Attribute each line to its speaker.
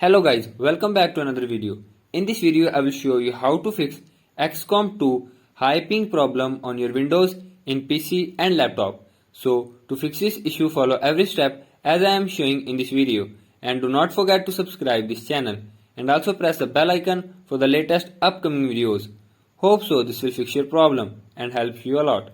Speaker 1: Hello guys, welcome back to another video. In this video I will show you how to fix Xcom 2 high ping problem on your Windows in PC and laptop. So to fix this issue, follow every step as I am showing in this video, and do not forget to subscribe this channel and also press the bell icon for the latest upcoming videos. Hope so this will fix your problem and help you a lot.